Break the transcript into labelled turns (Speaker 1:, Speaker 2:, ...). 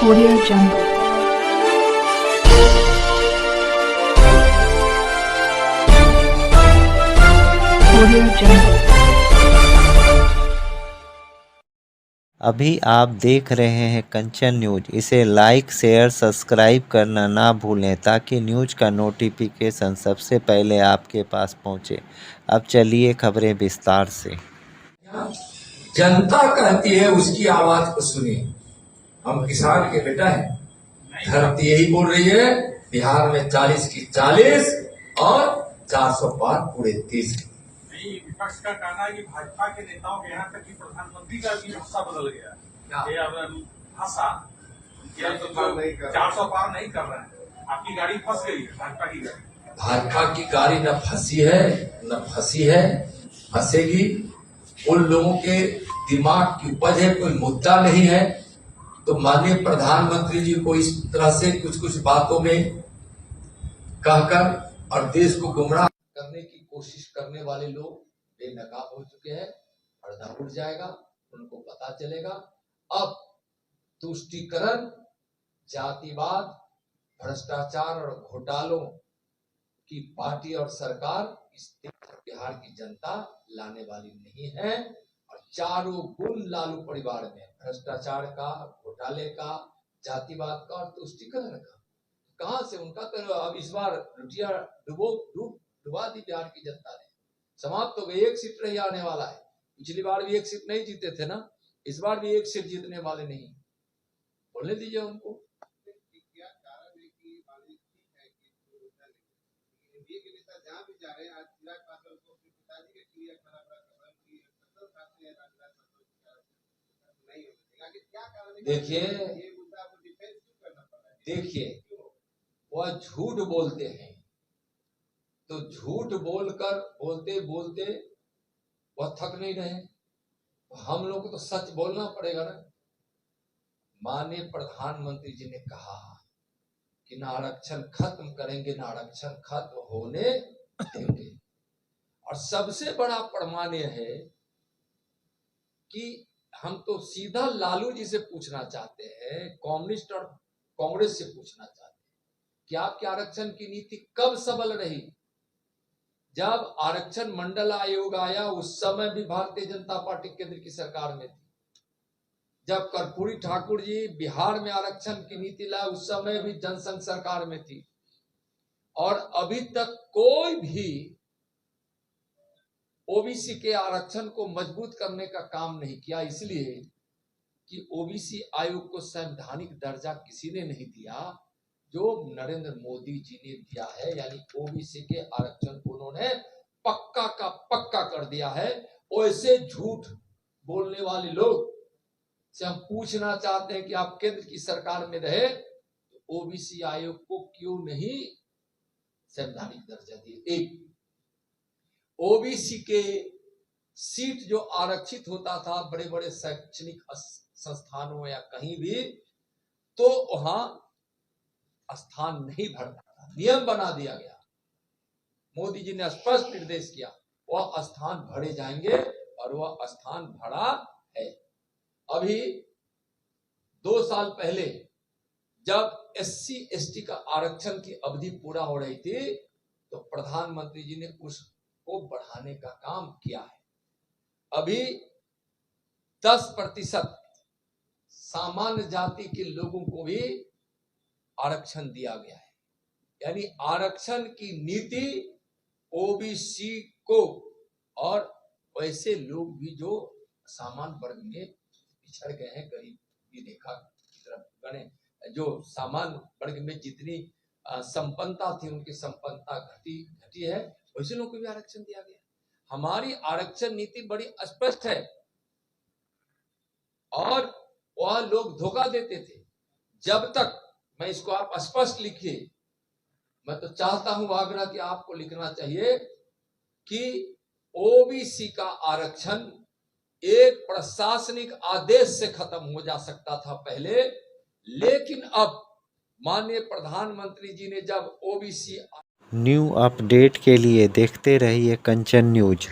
Speaker 1: Audio Jungle. Audio Jungle.
Speaker 2: अभी आप देख रहे हैं कंचन न्यूज। इसे लाइक शेयर सब्सक्राइब करना ना भूलें ताकि न्यूज का नोटिफिकेशन सबसे पहले आपके पास पहुंचे। अब चलिए खबरें विस्तार से।
Speaker 3: जनता कहती है उसकी आवाज को सुनिए। हम किसान के बेटा हैं। धरती यही बोल रही है, बिहार में 40 की 40 और 400 पार पूरे 30।
Speaker 4: विपक्ष का कहना है कि भाजपा के नेताओं के यहाँ तक कि प्रधानमंत्री का भी भाषा बदल गया। ये अब भाषा 400 पार नहीं कर रहे हैं। आपकी गाड़ी फंस गई है, भाजपा की गाड़ी।
Speaker 3: भाजपा की गाड़ी न फंसी है न फंसी है, फंसेगी। उन लोगों के दिमाग की उपज है, कोई मुद्दा नहीं है। तो माननीय प्रधानमंत्री जी को इस तरह से कुछ कुछ बातों में कहकर और देश को गुमराह करने की कोशिश करने वाले लोग बेनकाब हो चुके हैं। पर्दा उठ जाएगा, उनको पता चलेगा। अब तुष्टीकरण, जातिवाद, भ्रष्टाचार और घोटालों की पार्टी और सरकार इस बिहार की जनता लाने वाली नहीं है। और चारों गुण लालू परिवार में, भ्रष्टाचार का, घोटाले का, जातिवाद का और तुष्टीकरण का, कहां से उनका तो अब इस बार लुटिया डुबा दी बिहार की जनता ने। समाप्त हो गई। एक सीट रही आने वाला है। पिछली बार भी एक सीट नहीं जीते थे ना, इस बार भी एक सीट जीतने वाले नहीं। बोलने दीजिए उनको। देखिए वह झूठ बोलते हैं, तो झूठ बोलकर बोलते बोलते वह थक नहीं रहे। तो हम लोग को तो सच बोलना पड़ेगा ना। माननीय प्रधानमंत्री जी ने कहा कि ना आरक्षण खत्म करेंगे, ना आरक्षण खत्म होने देंगे। और सबसे बड़ा प्रमाण यह है कि हम तो सीधा लालू जी से पूछना चाहते हैं, कम्युनिस्ट और कांग्रेस से पूछना चाहते हैं कि आपकी आरक्षण की नीति कब सबल रही। जब आरक्षण मंडल आयोग आया उस समय भी भारतीय जनता पार्टी केंद्र की सरकार में थी। जब कर्पूरी ठाकुर जी बिहार में आरक्षण की नीति लाए उस समय भी जनसंघ सरकार में थी। और अभी तक कोई भी ओबीसी के आरक्षण को मजबूत करने का काम नहीं किया, इसलिए कि ओबीसी आयोग को संवैधानिक दर्जा किसी ने नहीं दिया जो नरेंद्र मोदी जी ने दिया है। यानी ओबीसी के आरक्षण को उन्होंने पक्का का पक्का कर दिया है। वैसे झूठ बोलने वाले लोग से हम पूछना चाहते हैं कि आप केंद्र की सरकार में रहे तो ओबीसी आयोग को क्यों नहीं संवैधानिक दर्जा दिए। एक ओबीसी के सीट जो आरक्षित होता था बड़े बड़े शैक्षणिक संस्थानों या कहीं भी, तो वहां स्थान नहीं भरता था। नियम बना दिया गया। मोदी जी ने स्पष्ट निर्देश किया वह स्थान भरे जाएंगे और वह स्थान भरा है। अभी 2 साल पहले जब SC ST का आरक्षण की अवधि पूरा हो रही थी तो प्रधानमंत्री जी ने उसको बढ़ाने का काम किया है। अभी 10% सामान्य जाति के लोगों को भी आरक्षण दिया गया है। यानी आरक्षण की नीति ओबीसी को और वैसे लोग भी जो सामान्य वर्ग में पिछड़ गए हैं, गरीबी रेखा की तरफ गणे, जो सामान्य वर्ग में जितनी संपन्नता थी उनकी संपन्नता घटी है, वैसे लोगों को भी आरक्षण दिया गया। हमारी आरक्षण नीति बड़ी स्पष्ट है और वह लोग धोखा देते थे। जब तक मैं इसको आप स्पष्ट लिखिए, मैं तो चाहता हूं आग्रह कि आपको लिखना चाहिए कि ओबीसी का आरक्षण एक प्रशासनिक आदेश से खत्म हो जा सकता था पहले, लेकिन अब माननीय प्रधानमंत्री जी ने जब ओबीसी
Speaker 2: न्यू अपडेट के लिए देखते रहिए कंचन न्यूज।